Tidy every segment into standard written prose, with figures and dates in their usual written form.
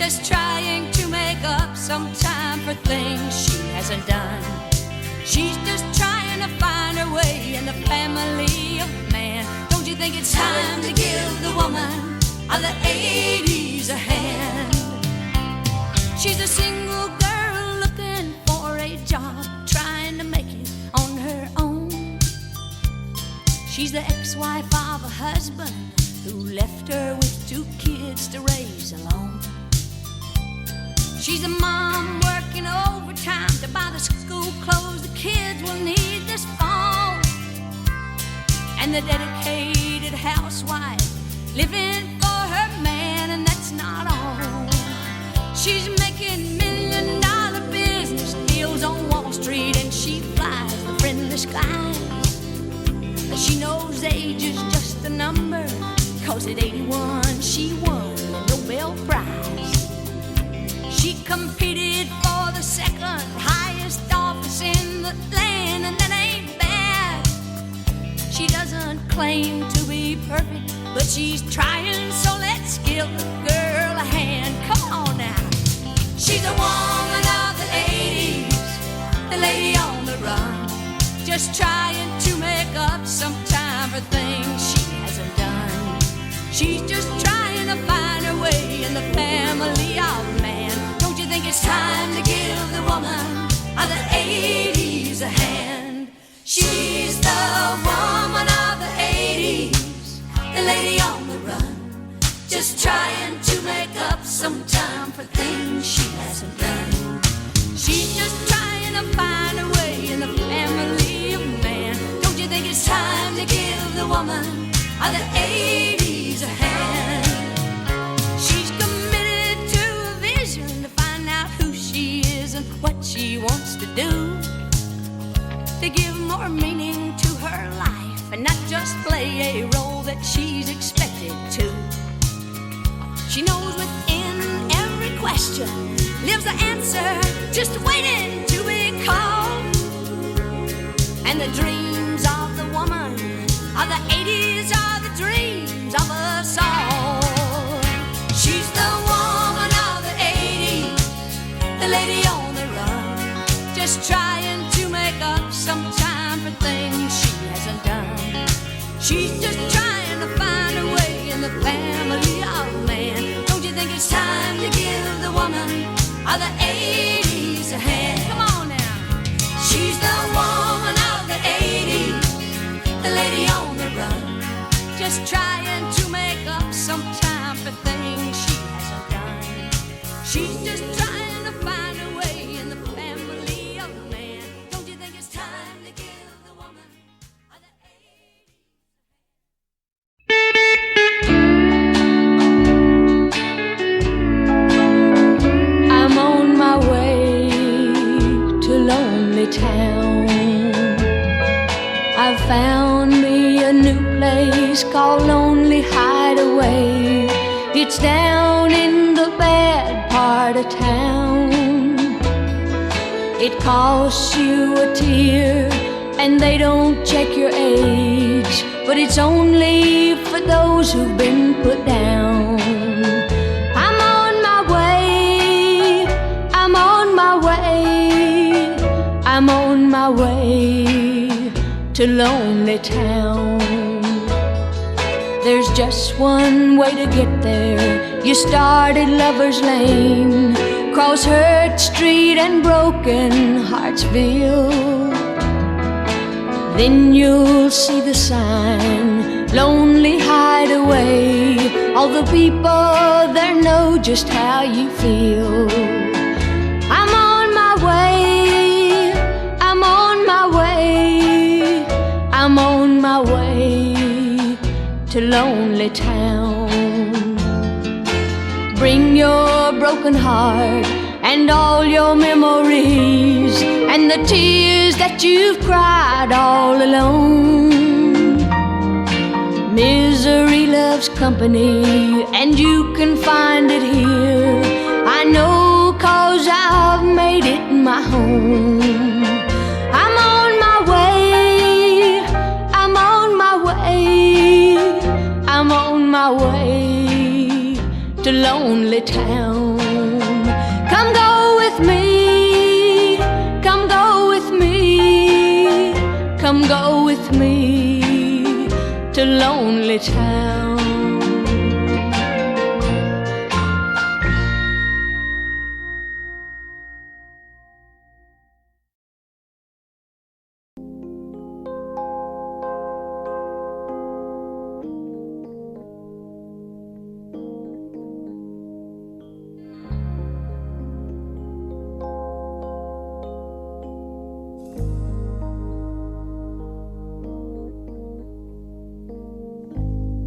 just trying to make up some time for things she hasn't done. She's just trying to find her way in the family of man. Don't you think it's time to give the woman of the 80s a hand? She's a single girl looking for a job, trying to make it on her own. She's the ex-wife of a husband who left her with 2 kids to raise alone. She's a mom working overtime to buy the school clothes the kids will need this fall. And the dedicated housewife living for her man, and that's not all. She's making $1 million business deals on Wall Street, and she flies the friendly skies. She knows age is just a number, 'cause at 81 she won the Nobel Prize. She competed for the 2nd highest office in the land, and that ain't bad. She doesn't claim to be perfect, but she's trying, so let's give the girl a hand. Come on now. She's a woman of the 80s, the lady on the run, just trying to make up some time for things she hasn't done. She's just trying to find her way in the family of man. Don't you think it's time to give the woman of the 80s a hand? She's the woman of the 80s, the lady on the run, just trying to make up some time for things she hasn't done. She's just trying to find her way in the family of man. Don't you think it's time to give the woman of the 80s a hand? She's committed to a vision to find out who she is and what she wants to do, to give more meaning to her life and not just play a role that she's expected to. She knows within every question lives the answer, just waiting to be called. And the dreams of the woman of the 80s are the dreams of us all. She's the woman of the 80s, the lady on the run, just trying to make up some time for things she hasn't done. She's just trying to find her way in the family of man. Don't you think it's time to give the woman of the 80s a hand? Come on now. She's the woman of the 80s, the lady on the run, just trying to make up some time for things she hasn't done. She's just trying to find her way in the family of man. Don't you think it's time to give the woman of the 80s? I'm on my way to lonely town. I found me a new place called Lonely Hideaway. It's down in the bad part of town. It costs you a tear and they don't check your age, but it's only for those who've been put down. I'm on my way, I'm on my way, I'm on my way to Lonely Town. There's just one way to get there. You start at Lover's Lane, cross Hurt Street and Broken Heartsville. Then you'll see the sign, Lonely Hideaway. All the people there know just how you feel. I'm on my way, I'm on my way, I'm on my way to Lonely Town. Bring your broken heart and all your memories and the tears that you've cried all alone. Misery loves company and you can find it here. I know 'cause I've made it my home. I'm on my way, I'm on my way, I'm on my way to Lonely Town. with me to Lonely Town.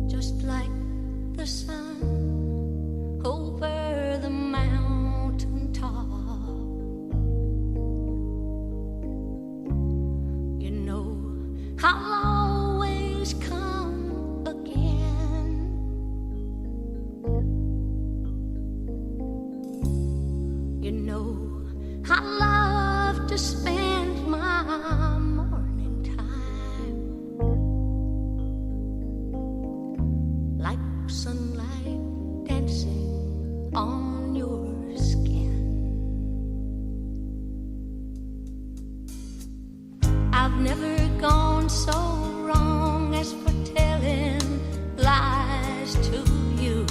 Just like the sun over the mountain top, you know I'll always come again. You know I love to spend my morning time like sunlight dancing on your skin. I've never gone so wrong as for telling lies to you.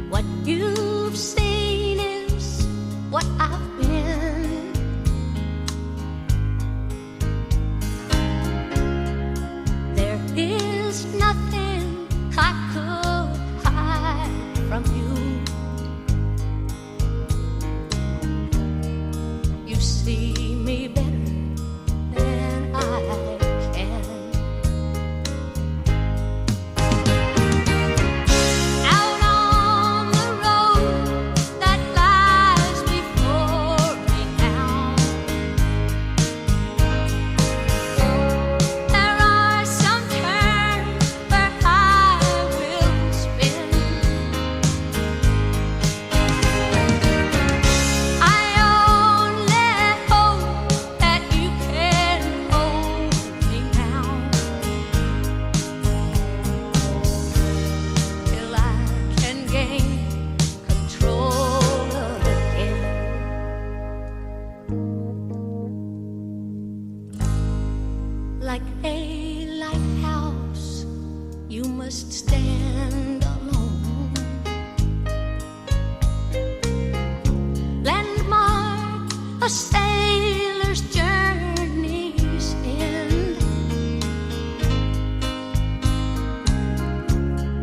What you've seen is what I've been. There is nothing I could hide from you. You see me better than I can. Out on the road that lies before me now, there are some turns where I will spin. I only hope that you can hold me now till I can gain control again. Like a lighthouse, you must stand alone. Landmark a sailor's journey's end.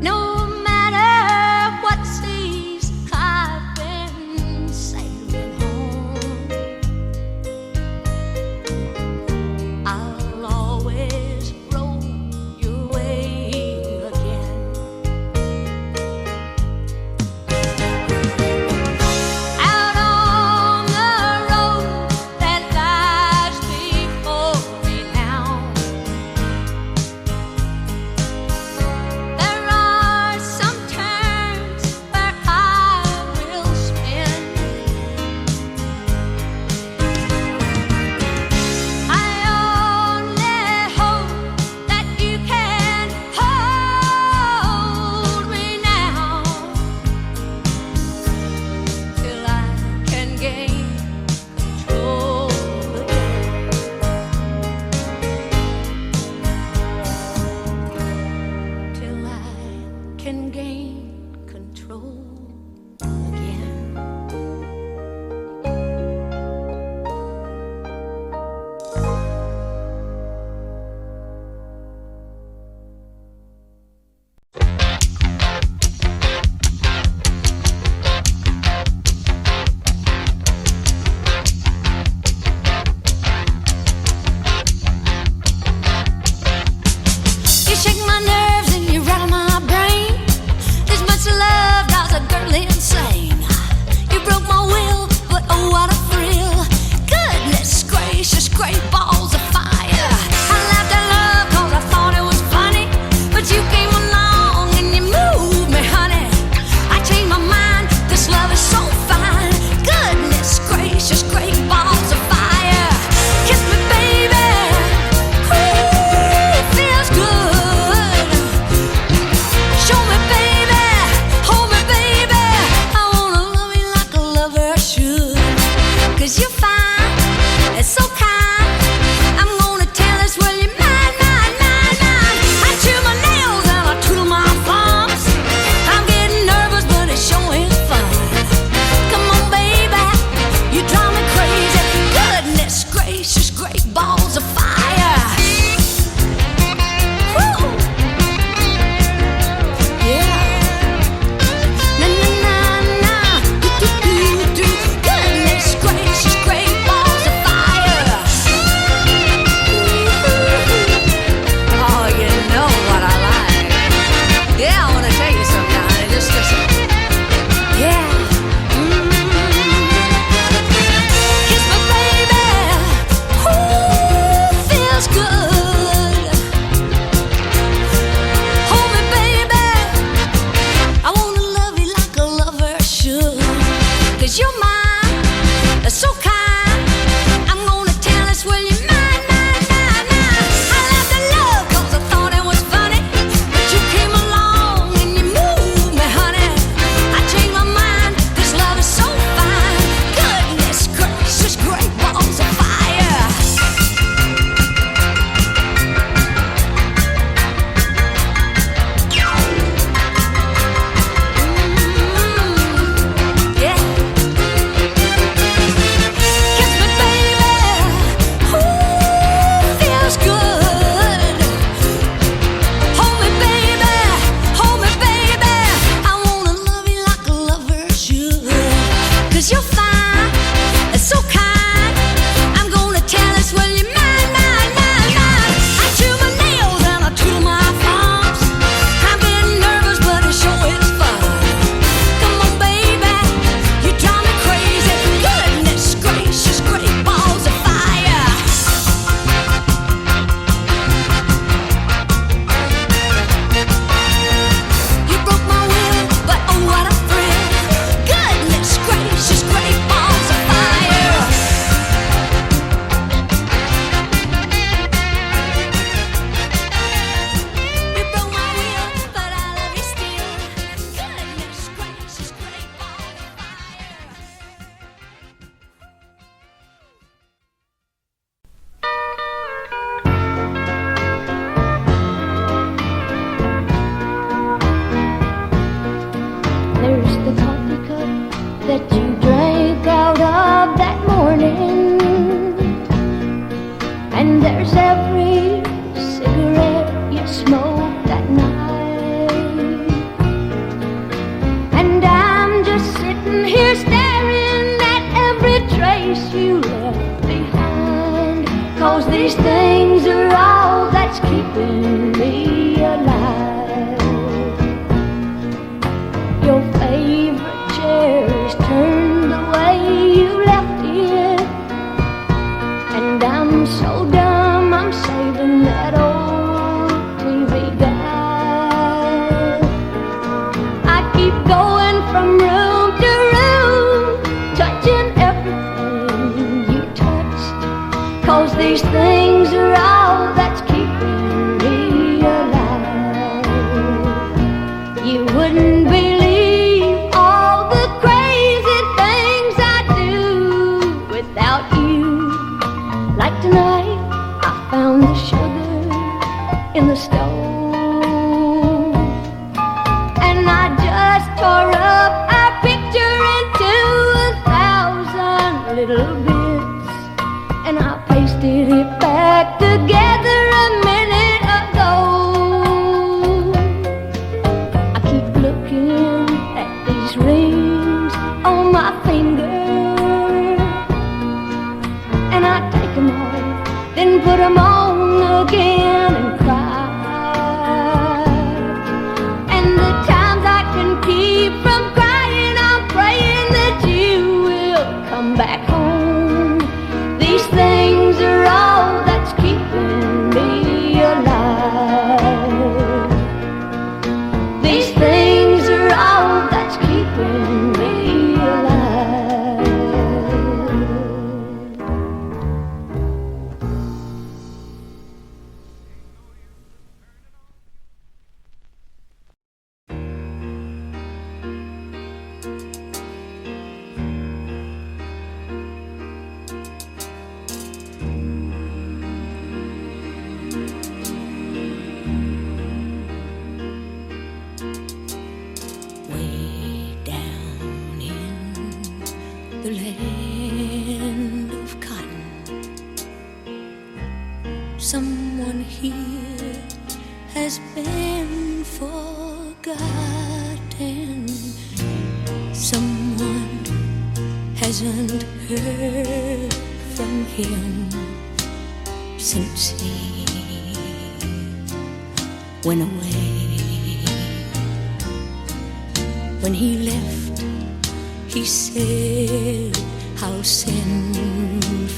No matter what seas I've been sailing home, I'll always roll your way again. every cigarette you smoked that night. And I'm just sitting here staring at every trace you left behind. 'Cause these things are all that's keeping me alive. Your favorite chair is turned the way you left it, and I'm so dumb I'm saving that old TV guide. I keep going from room to room, touching everything you touched. 'Cause these things are all that's keeping me alive. You wouldn't believe all the crazy things I do without you. Like tonight, I found the sugar in the stove, and I just tore up our picture into 1,000 little bits, and I pasted it back together a minute ago. I keep looking at these rings on my finger, and I take them off, then put them on again and cry. And the times I can keep from crying, I'm praying that you will come back home. These things are all that's keeping me alive. These things are all that's keeping me alive. Way down in the land of cotton, someone here has been forgotten. Someone hasn't heard from him since he went away. When he left, he said, I'll send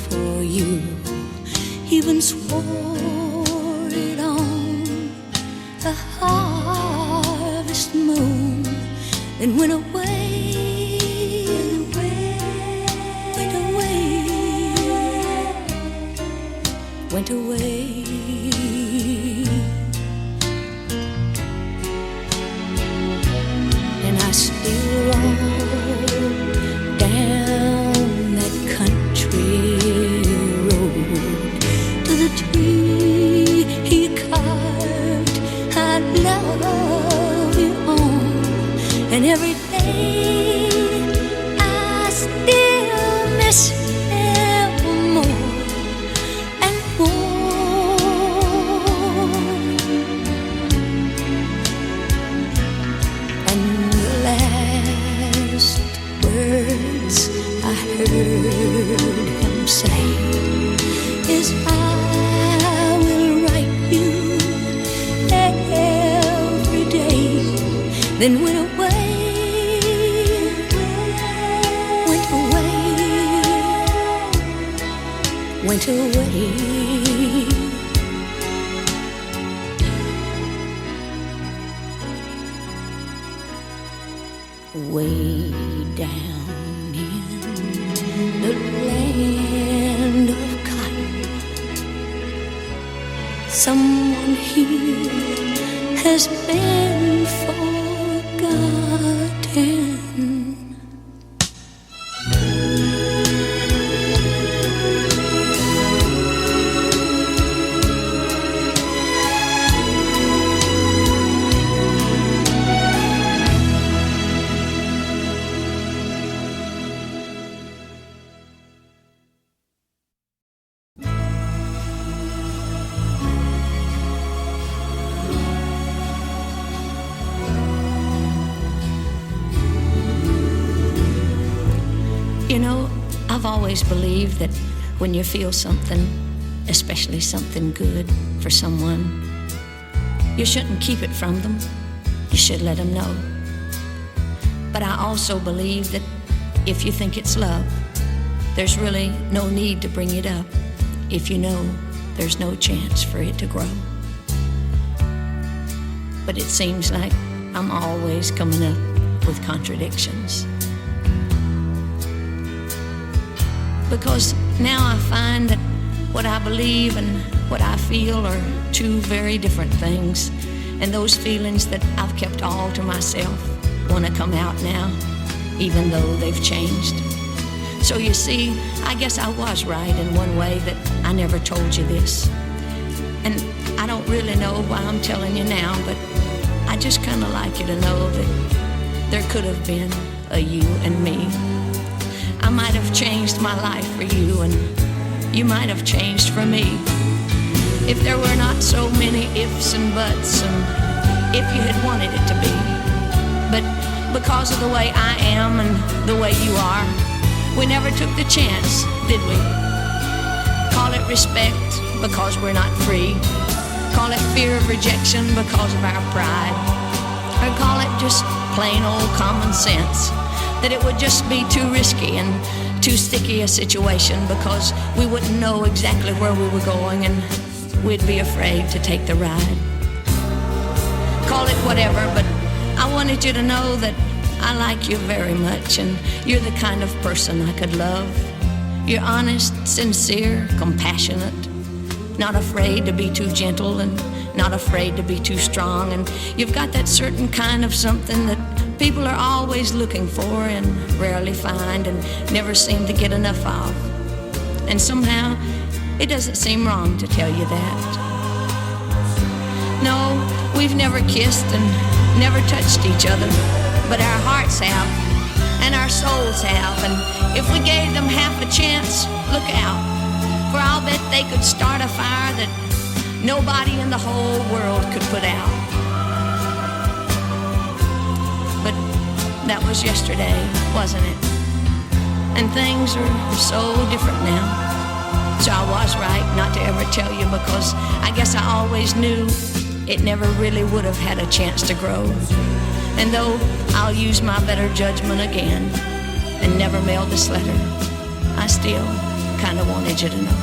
for you. Even swore it on the harvest moon, then went away, went away, went away. And I still roll down that country road to the tree he carved I love you on. And every day I still miss him more and more. And the last words I heard him say is, I will write you every day. Then went away, went away, went away. Way down in the land of cotton, someone here has been forgotten. always believed that when you feel something, especially something good for someone, you shouldn't keep it from them. You should let them know. But I also believe that if you think it's love, there's really no need to bring it up if you know there's no chance for it to grow. But it seems like I'm always coming up with contradictions. Because now I find that what I believe and what I feel are two very different things. And those feelings that I've kept all to myself want to come out now, even though they've changed. So you see, I guess I was right in one way that I never told you this. And I don't really know why I'm telling you now, but I just kind of like you to know that there could have been a you and me. I might have changed my life for you, and you might have changed for me. If there were not so many ifs and buts, and if you had wanted it to be. But because of the way I am and the way you are, we never took the chance, did we? Call it respect because we're not free. Call it fear of rejection because of our pride. Or call it just plain old common sense, that it would just be too risky and too sticky a situation because we wouldn't know exactly where we were going and we'd be afraid to take the ride. Call it whatever, but I wanted you to know that I like you very much, and you're the kind of person I could love. You're honest, sincere, compassionate, not afraid to be too gentle and not afraid to be too strong. And you've got that certain kind of something that people are always looking for and rarely find and never seem to get enough of. And somehow, it doesn't seem wrong to tell you that. No, we've never kissed and never touched each other, but our hearts have, and our souls have, and if we gave them half a chance, look out, for I'll bet they could start a fire that nobody in the whole world could put out. But that was yesterday, wasn't it? And things are so different now. So I was right not to ever tell you, because I guess I always knew it never really would have had a chance to grow. And though I'll use my better judgment again and never mail this letter, I still kind of wanted you to know.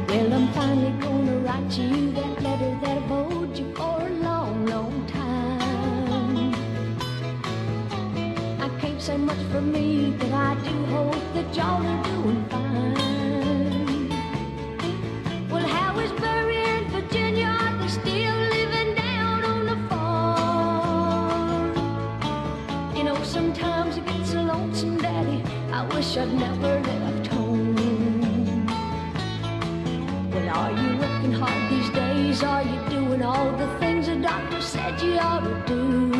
Well, I'm finally gonna write to you that letter that I've owed you for a long, long time. I can't say much for me, but I do hope that y'all are doing fine. Well, how is Barry and Virginia? Are they still living down on the farm? You know, sometimes it gets so lonesome, Daddy, I wish I'd never left home. Are you working hard these days? Are you doing all the things the doctor said you ought to do?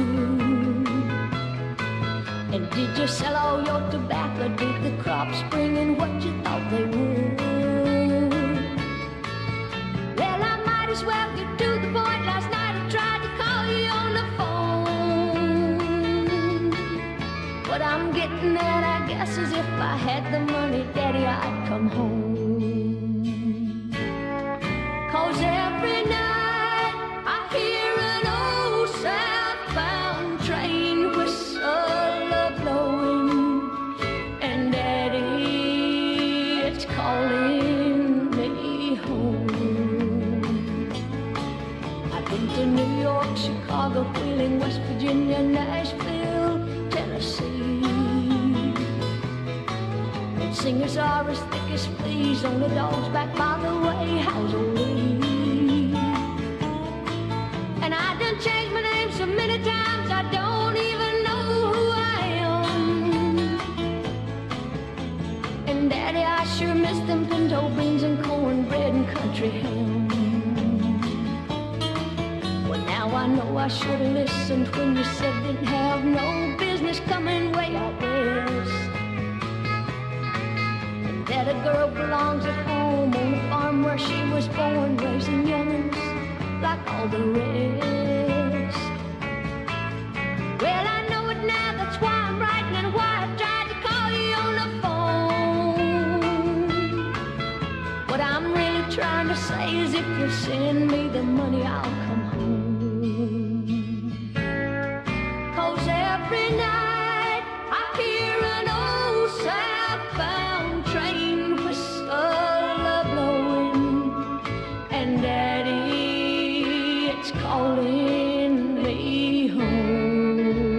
And did you sell all your tobacco? Did the crops bring in what you thought they would? Well, I might as well get to the point. Last night I tried to call you on the phone, but I'm getting that, I guess, as if I had the money, Daddy, I'd come home. 'Cause every night I hear an old southbound train whistle a-blowing, and Daddy, it's calling me home. I've been to New York, Chicago, Wheeling, West Virginia, Nashville, Tennessee. And singers are as thick as fleas on the dog's back by the way. How's old Lee? And I done changed my name so many times I don't even know who I am. And Daddy, I sure miss them pinto beans and cornbread and country ham. I should have listened when you said didn't have no business coming way out west. And that a girl belongs at home on the farm where she was born, raising young'uns like all the rest. Well, I know it now, that's why I'm writing and why I tried to call you on the phone. What I'm really trying to say is if you send me the money, I'll come home. 'Cause every night I hear an old southbound train whistle a blowing, and Daddy, it's calling me home.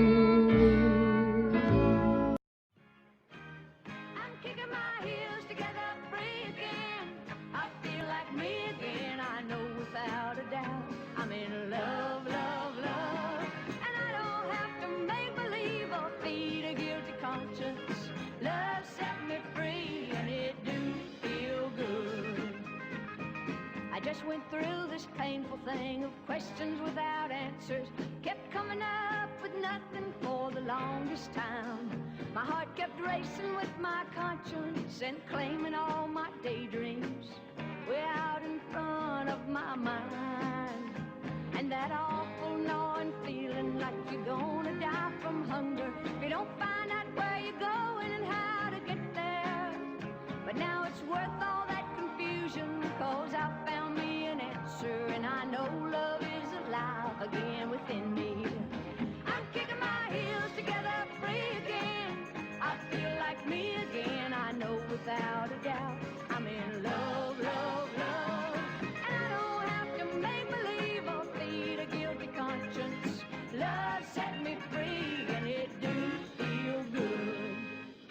I'm kicking my heels together free again. I feel like me again. I know without a doubt I'm in love, love, love. And I don't have to make believe or feed a guilty conscience. Love set me free and it do feel good. I just went through this painful thing of questions without answers. Kept coming up with nothing for the longest time. My heart kept racing with my conscience and claiming all my daydreams way out in front of my mind. And that awful gnawing feeling like you're gonna die from hunger if you don't find out where you're going and how to get there. But now it's worth all that confusion, 'cause I found me an answer, and I know love is alive again within me. I'm kicking my heels together free again. I feel like me again. I know without a doubt I'm in love, love, love. And I don't have to make believe or feed a guilty conscience. Love set me free and it do feel good.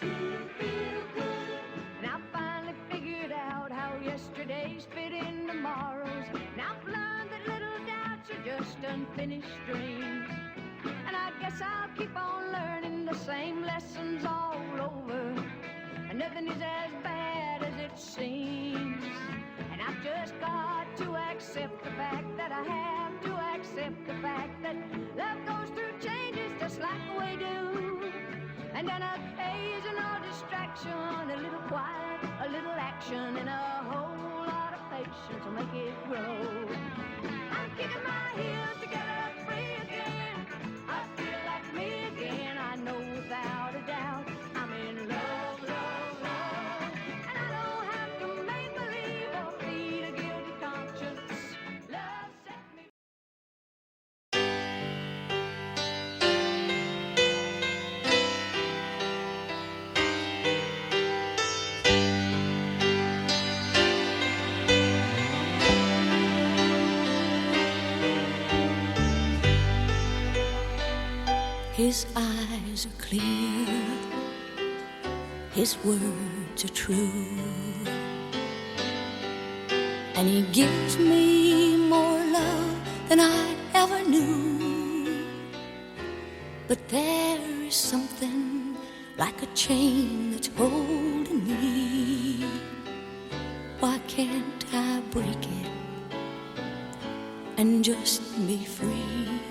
Do feel good. And I finally figured out how yesterday's fit in tomorrow's. And I've learned that little doubts are just unfinished dreams. And I guess I'll keep on learning the same lessons all over. And nothing is as bad as it seems. And I've just got to accept the fact that I have to accept the fact that love goes through changes just like we do. And an occasional distraction, a little quiet, a little action, and a whole lot of patience will make it grow. I'm kicking my heels together free again. I feel like me again. I know without a doubt I'm in love, love, love. And I don't have to make believe or feed a guilty conscience. Love set me. His eyes are clear, his words are true, and he gives me more love than I ever knew. But there is something like a chain that's holding me. Why can't I break it and just be free?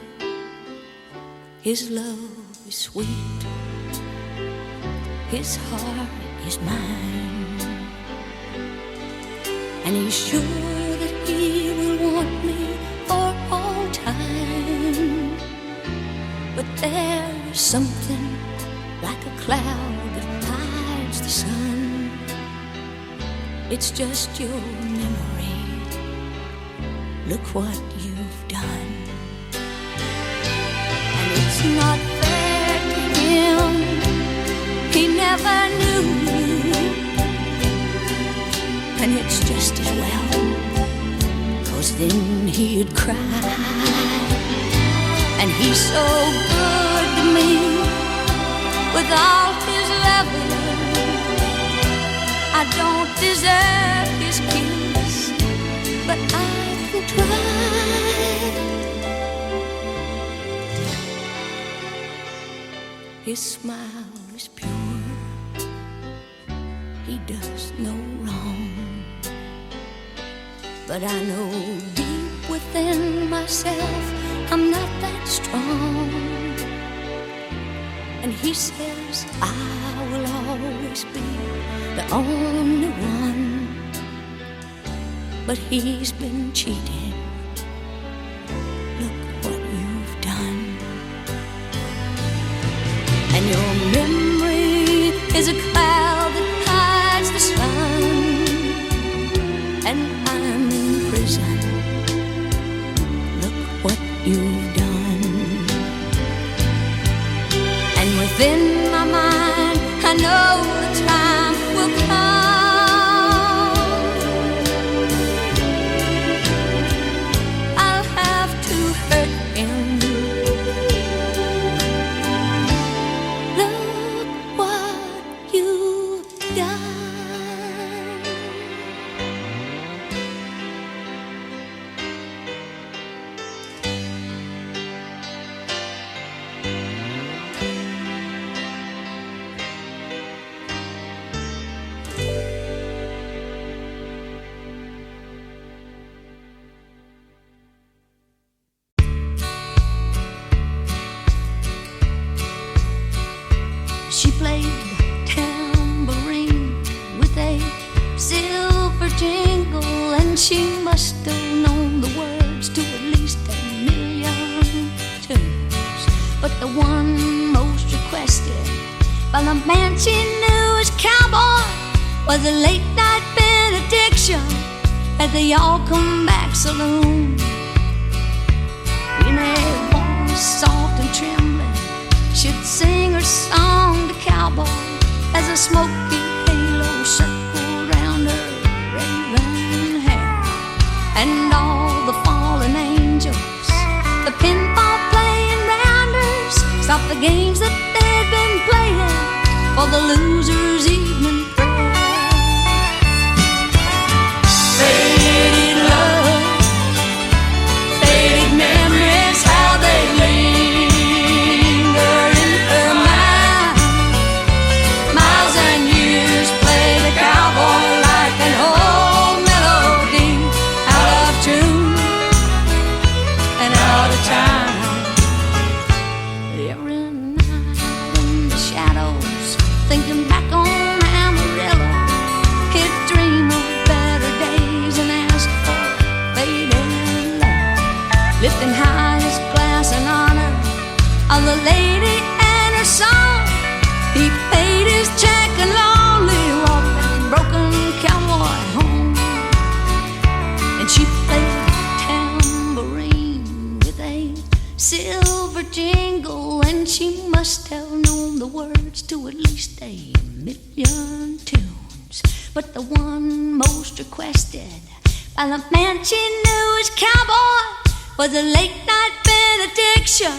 His love is sweet, his heart is mine, and he's sure that he will want me for all time. But there's something like a cloud that hides the sun. It's just your memory. Look what you've done. It's not fair to him, he never knew you. And it's just as well, 'cause then he'd cry. And he's so good to me, with all his loving. I don't deserve his kiss, but I can try. His smile is pure, he does no wrong. But I know deep within myself I'm not that strong. And he says I will always be the only one. But he's been cheating. Look what you've done. And your memory is a cloud that hides the sun. And I'm in prison. Look what you've done. And within my mind I know the time will come. I'll have to hurt him. Look what you've done. She played the tambourine with a silver jingle, and she must have known the words to at least 1,000,000 tunes. But the one most requested by the man she knew as cowboy was a late night benediction at the Y'all Come Back saloon. In a voice soft and trembling, she'd sing her song to cowboy as a smoky halo circled round her raven hair. And all the fallen angels, the pinball playing rounders, stopped the games that they'd been playing for the loser's evening prayer. Faded love, faded memories, how they linger in her mind. Miles and years play the cowboy like an old melody, out of tune and out of time. Every night in the shadows, thinking back on Amarillo, he'd dream of better days and ask for faded love. Lifting high his glass in honor of the lady and her son, he paid his check and lonely walked that broken cowboy home. And she played tambourine with a silver jingle, and she must have known the words to at least 1,000,000 tunes. But the one most requested by the man she knew as cowboy was a late night benediction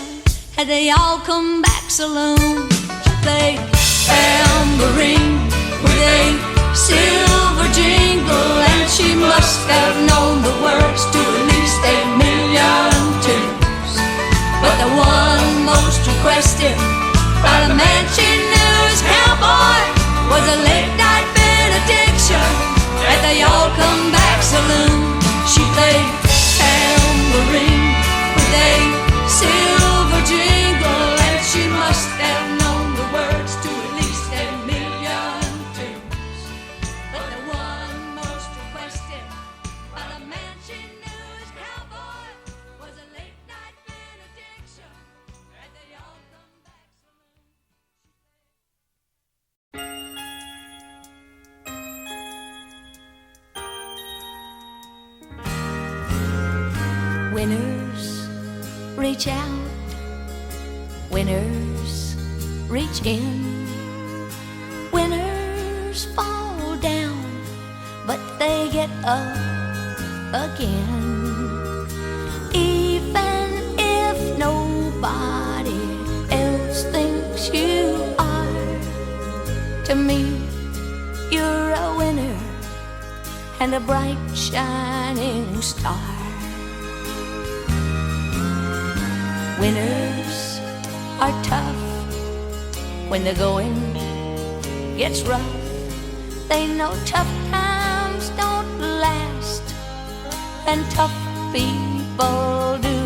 at the Y'all Come Back saloon. She played tambourine with a silver jingle, and she must have known the words to at least 1,000,000 tunes. But the one most requested by the man she knew as cowboy was a late night benediction at the Y'all Come Back saloon. She played tambourine with a silver jingle, and she must have known the words to at least 1,000,000 tunes. But the one most requested by the man she knew as cowboy was a late night benediction at the Y'all Come Back saloon. Winners reach out, winners reach in, winners fall down, but they get up again. Even if nobody else thinks you are, to me you're a winner and a bright shining star. Winners are tough when the going gets rough. They know tough times don't last, and tough people do.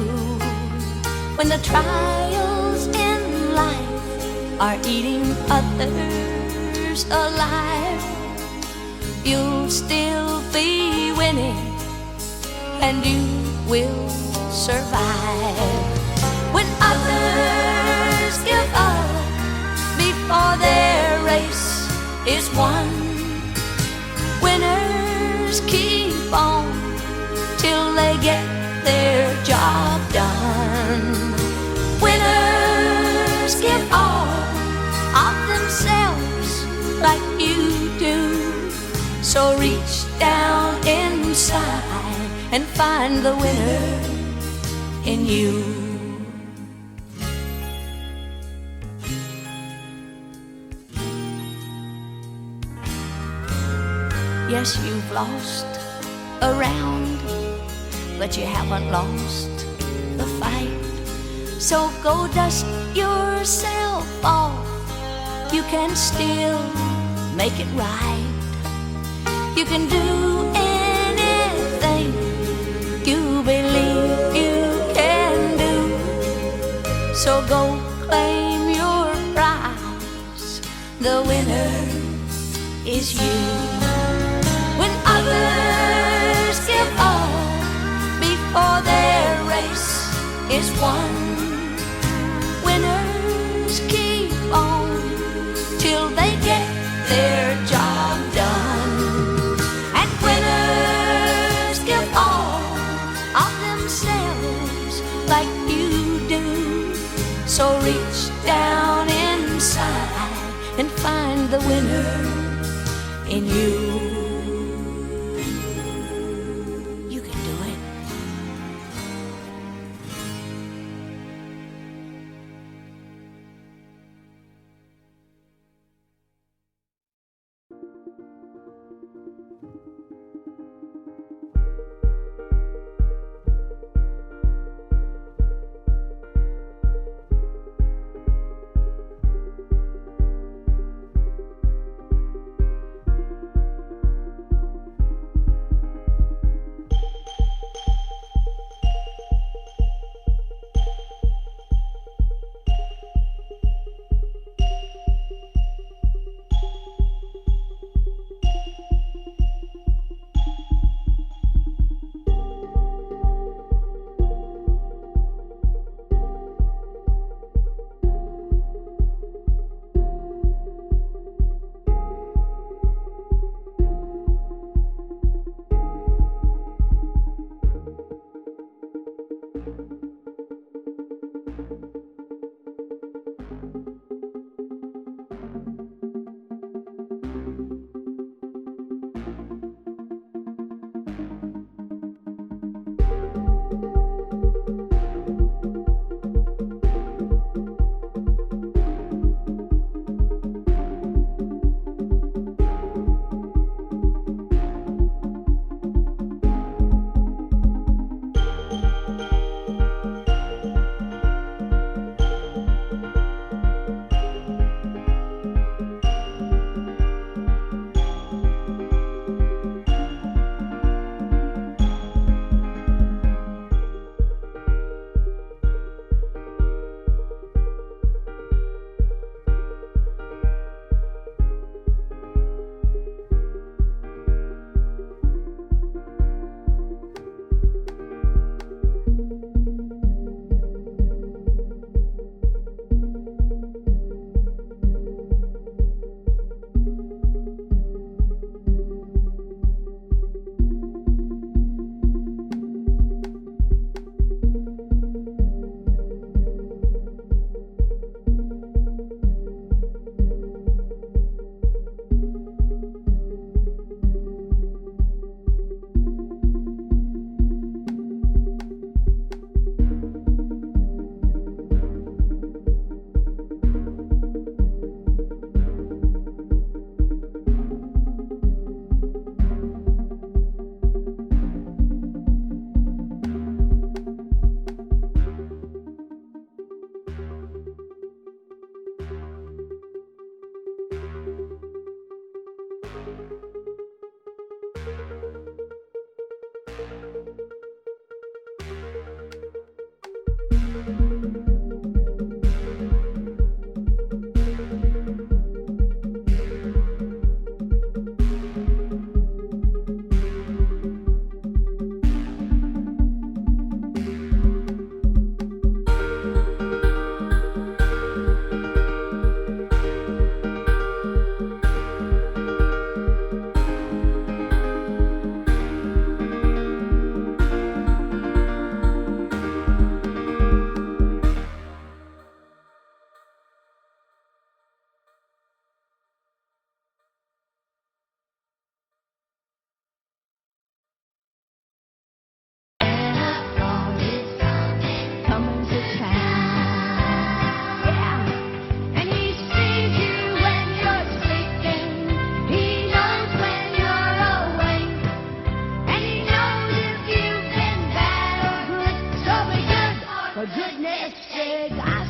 when the trials in life are eating others alive, you'll still be winning and you will survive. When others give up before their race is won, winners keep on till they get their job done. Winners give all of themselves like you do. So reach down inside and find the winner in you. Yes, you've lost a round, but you haven't lost the fight. So go dust yourself off, you can still make it right. You can do anything you believe you can do. So go claim your prize, the winner is you. When others give up before their race is won, winners keep on till they get their job done. And winners give all of themselves like you do. So reach down inside and find the winner in you. Goodness sake, I